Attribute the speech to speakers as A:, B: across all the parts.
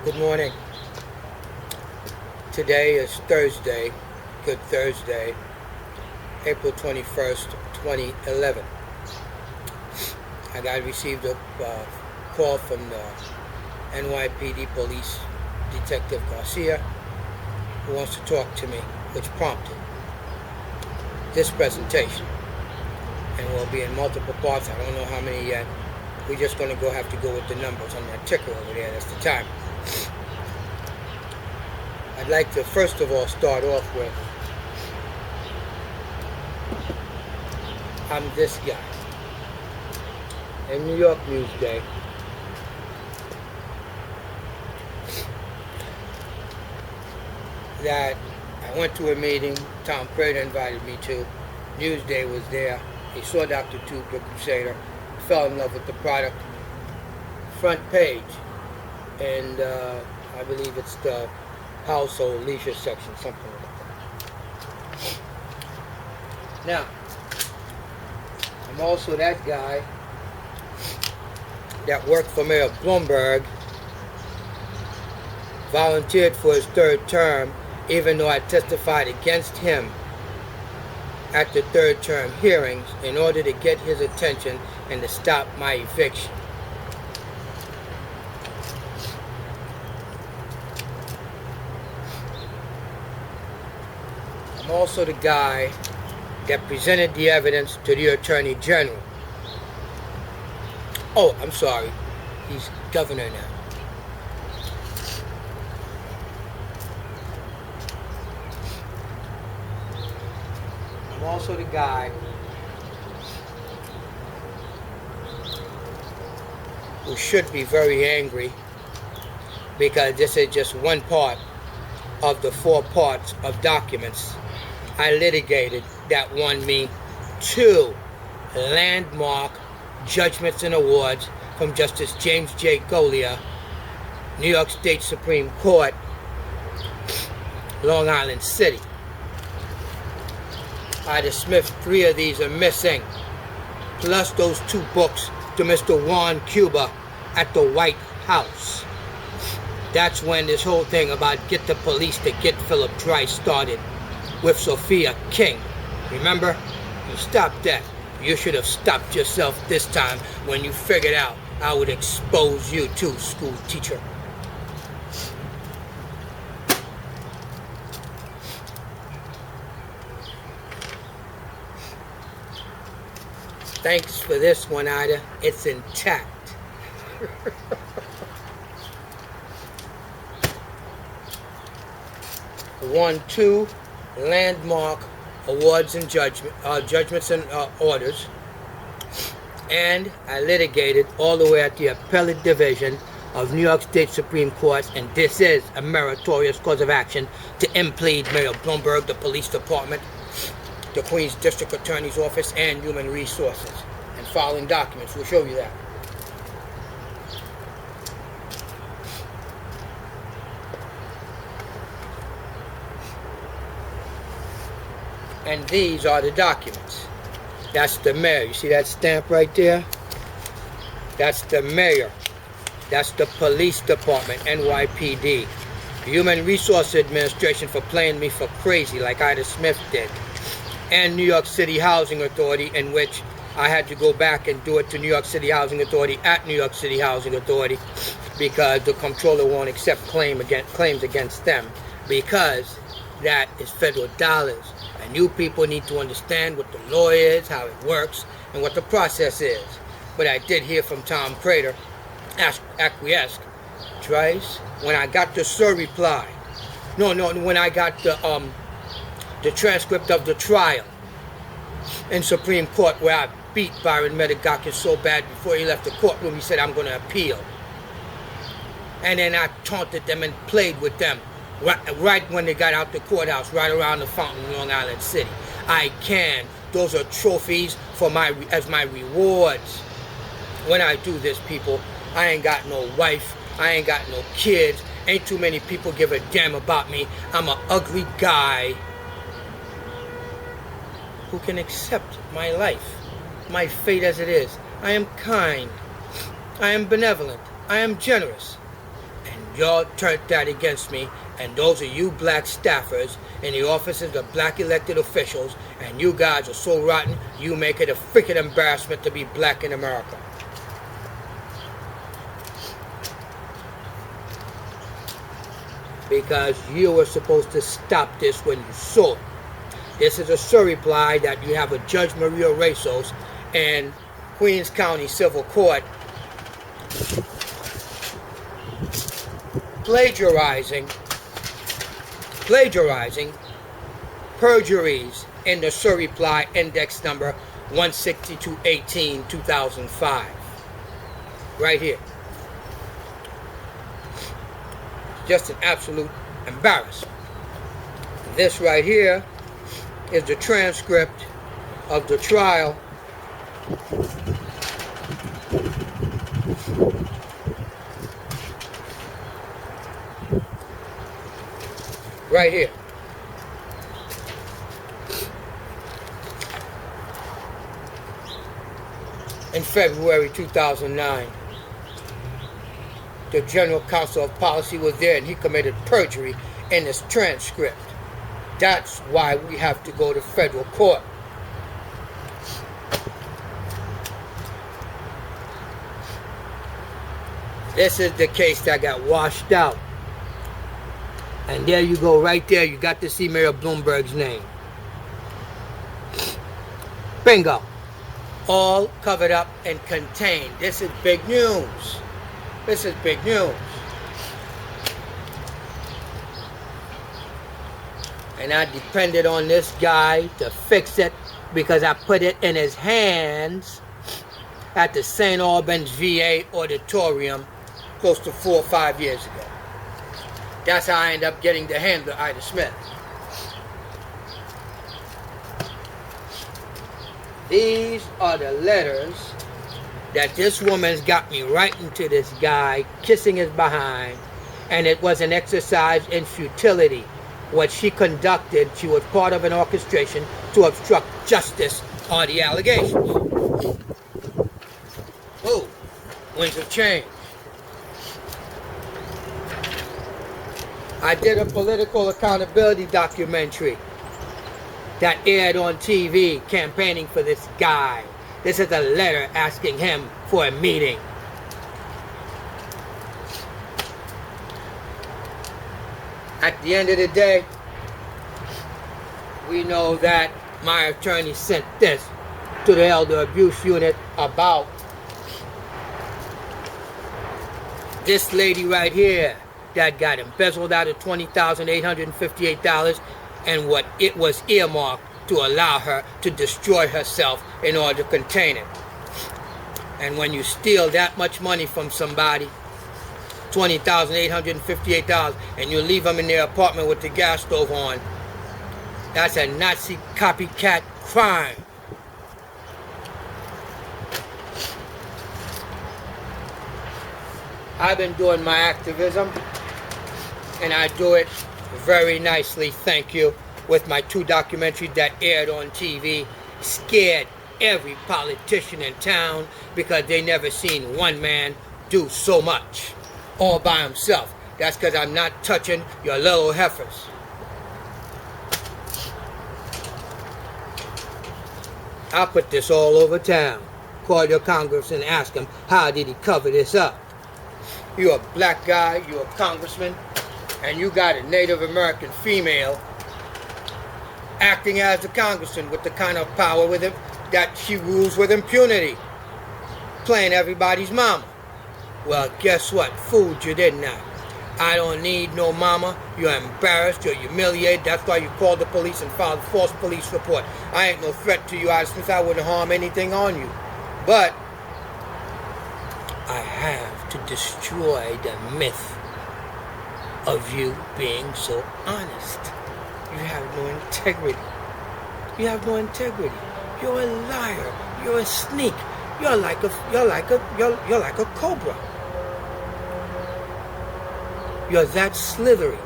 A: Good morning. Today is Thursday, Good Thursday, April 21st, 2011. I received a call from the NYPD police Detective Garcia, who wants to talk to me, which prompted this presentation. And will be in multiple parts. I don't know how many yet. We're just going to have to go with the numbers on that ticker over there. That's the time. I'd like to first of all start off with, I'm this guy. In New York Newsday, that I went to a meeting Tom Prater invited me to. Newsday was there. He saw Dr. Tube, the Crusader, fell in love with the product. Front page, and I believe it's the household leisure section, something like that. Now, I'm also that guy that worked for Mayor Bloomberg, volunteered for his third term, even though I testified against him at the third term hearings in order to get his attention and to stop my eviction. I'm also the guy that presented the evidence to the Attorney General. Oh, I'm sorry. He's governor now. I'm also the guy who should be very angry because this is just one part of the 4 parts of documents I litigated that won me 2 landmark judgments and awards from Justice James J. Golia, New York State Supreme Court, Long Island City. Ida Smith, 3 of these are missing, plus those 2 books to Mr. Juan Cuba at the White House. That's when this whole thing about get the police to get Phil Drice started with Sophia King. Remember? You stopped that. You should have stopped yourself this time when you figured out I would expose you too, school teacher. Thanks for this one, Ida. It's intact. Won 2 landmark awards and judgments and orders, and I litigated all the way at the appellate division of New York State Supreme Court, and this is a meritorious cause of action to implead Mayor Bloomberg, the police department, the Queens District Attorney's Office, and Human Resources. And following documents will show you that. And these are the documents. That's the mayor. You see that stamp right there? That's the mayor. That's the police department, NYPD. Human Resource Administration for playing me for crazy like Ida Smith did. And New York City Housing Authority, in which I had to go back and do it to New York City Housing Authority at New York City Housing Authority because the comptroller won't accept claims against them because that is federal dollars. And you people need to understand what the law is, how it works, and what the process is. But I did hear from Tom Prater, acquiesced, Drice, when I got the sir reply. When I got the transcript of the trial in Supreme Court where I beat Byron Medigakis so bad before he left the courtroom, he said, I'm going to appeal. And then I taunted them and played with them. Right when they got out the courthouse, right around the fountain in Long Island City. Those are trophies for as my rewards. When I do this, people, I ain't got no wife, I ain't got no kids, ain't too many people give a damn about me. I'm an ugly guy who can accept my life, my fate as it is. I am kind, I am benevolent, I am generous. And y'all turned that against me, and those are you black staffers in the offices of black elected officials, and you guys are so rotten, you make it a freaking embarrassment to be black in America. Because you were supposed to stop this when you saw it. This is a surreply that you have a Judge Maria Resos in Queens County Civil Court plagiarizing perjuries in the surreply index number 16218-2005. Right here. Just an absolute embarrassment. This right here is the transcript of the trial right here. In February 2009, the General Counsel of Policy was there, and he committed perjury in this transcript. That's why we have to go to federal court. This is the case that got washed out. And there you go, right there, you got to see Mayor Bloomberg's name. Bingo. All covered up and contained. This is big news. This is big news. And I depended on this guy to fix it because I put it in his hands at the St. Albans VA auditorium close to 4 or 5 years ago. That's how I ended up getting the handler, Ida Smith. These are the letters that this woman's got me writing to this guy, kissing his behind, and it was an exercise in futility. What she conducted, she was part of an orchestration to obstruct justice on the allegations. Whoa, winds of change. I did a political accountability documentary that aired on TV campaigning for this guy. This is a letter asking him for a meeting. At the end of the day, we know that my attorney sent this to the Elder Abuse Unit about this lady right here that got embezzled out of $20,858 and what it was earmarked to allow her to destroy herself in order to contain it. And when you steal that much money from somebody, $20,858, and you leave them in their apartment with the gas stove on, that's a Nazi copycat crime. I've been doing my activism, and I do it very nicely, thank you, with my 2 documentaries that aired on TV. Scared every politician in town because they never seen one man do so much all by himself. That's because I'm not touching your little heifers. I'll put this all over town. Call your congressman and ask him, how did he cover this up? You're a black guy, you're a congressman, and you got a Native American female acting as the congressman with the kind of power with him that she rules with impunity, playing everybody's mama. Well, guess what? Fooled you, didn't I? I don't need no mama. You're embarrassed, you're humiliated. That's why you called the police and filed a false police report. I ain't no threat to you, since I wouldn't harm anything on you. But I have to destroy the myth of you being so honest. You have no integrity. You have no integrity. You're a liar. You're a sneak. You're like a cobra. You're that slithery.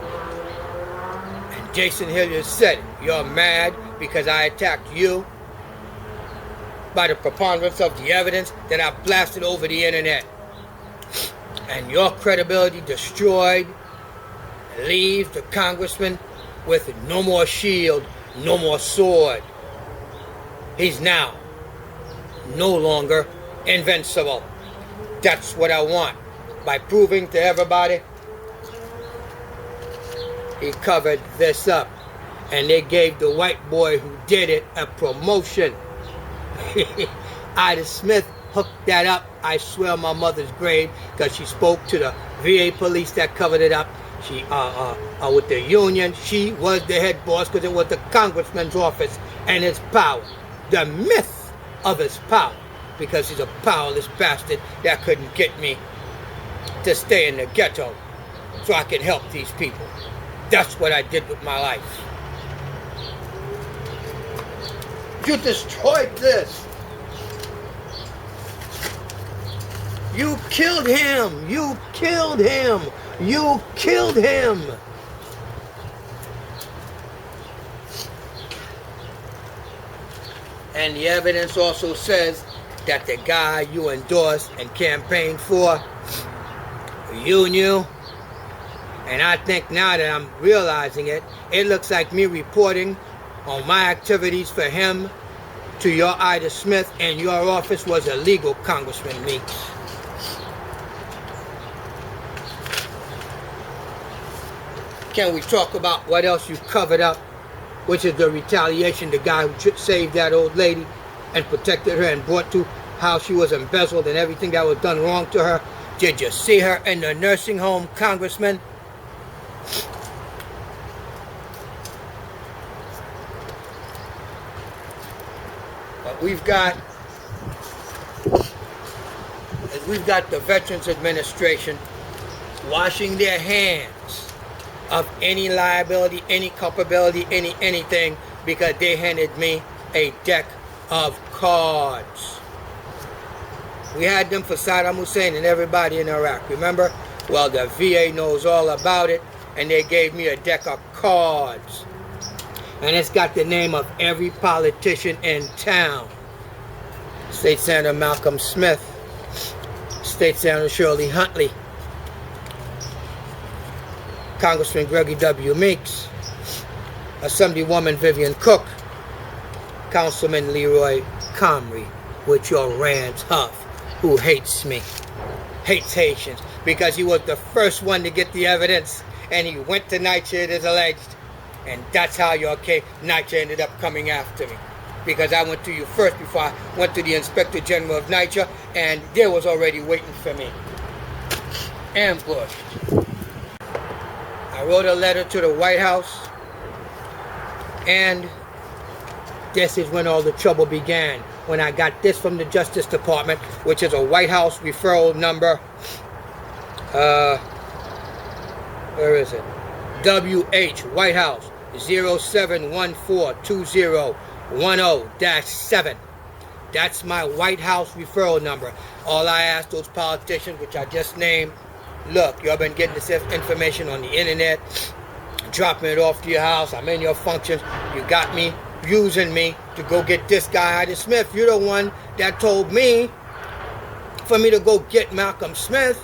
A: And Jason Hilliard said it. You're mad because I attacked you by the preponderance of the evidence that I blasted over the internet. and your credibility destroyed, leaves the congressman with no more shield, no more sword. He's now no longer invincible. That's what I want. By proving to everybody he covered this up. And they gave the white boy who did it a promotion. Ida Smith hooked that up, I swear on my mother's grave, because she spoke to the VA police that covered it up. She, with the union, she was the head boss because it was the congressman's office and his power. The myth of his power, because he's a powerless bastard that couldn't get me to stay in the ghetto so I can help these people. That's what I did with my life. You destroyed this. You killed him. You killed him. You killed him. And the evidence also says that the guy you endorsed and campaigned for, you knew. And I think now that I'm realizing it, it looks like me reporting on my activities for him to your Ida Smith and your office was illegal, Congressman Meeks. Can we talk about what else you covered up, which is the retaliation, the guy who saved that old lady and protected her and brought to how she was embezzled and everything that was done wrong to her? Did you see her in the nursing home, Congressman? But we've got the Veterans Administration washing their hands of any liability, any culpability, anything, because they handed me a deck of cards. We had them for Saddam Hussein and everybody in Iraq, remember? Well, the VA knows all about it, and they gave me a deck of cards. And it's got the name of every politician in town. State Senator Malcolm Smith, State Senator Shirley Huntley, Congressman Gregory W. Meeks, Assemblywoman Vivian Cook, Councilman Leroy Comrie, with your Rand's Huff, who hates me, hates Haitians, because he was the first one to get the evidence, and he went to NYCHA, it is alleged, and that's how your case, NYCHA ended up coming after me, because I went to you first before I went to the Inspector General of NYCHA, and they was already waiting for me, ambushed. I wrote a letter to the White House, and this is when all the trouble began. When I got this from the Justice Department, which is a White House referral number, where is it? WH, White House, 07142010-7. That's my White House referral number. All I ask those politicians, which I just named, look, y'all been getting this information on the internet, dropping it off to your house, I'm in your functions, you got me using me to go get this guy, Ida Smith. You're the one that told me for me to go get Malcolm Smith.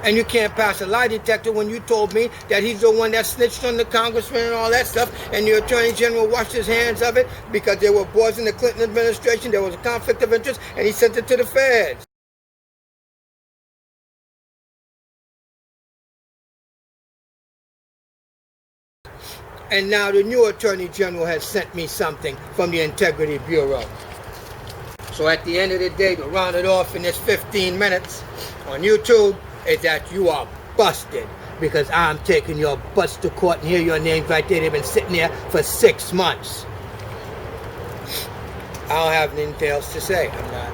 A: And you can't pass a lie detector when you told me that he's the one that snitched on the congressman and all that stuff, and the Attorney General washed his hands of it because there were boys in the Clinton administration, there was a conflict of interest, and he sent it to the feds. And now the new Attorney General has sent me something from the Integrity Bureau. So at the end of the day, to round it off in this 15 minutes on YouTube, is that you are busted, because I'm taking your butts to court, and here your names right there. They've been sitting there for 6 months. I don't have anything else to say. I'm not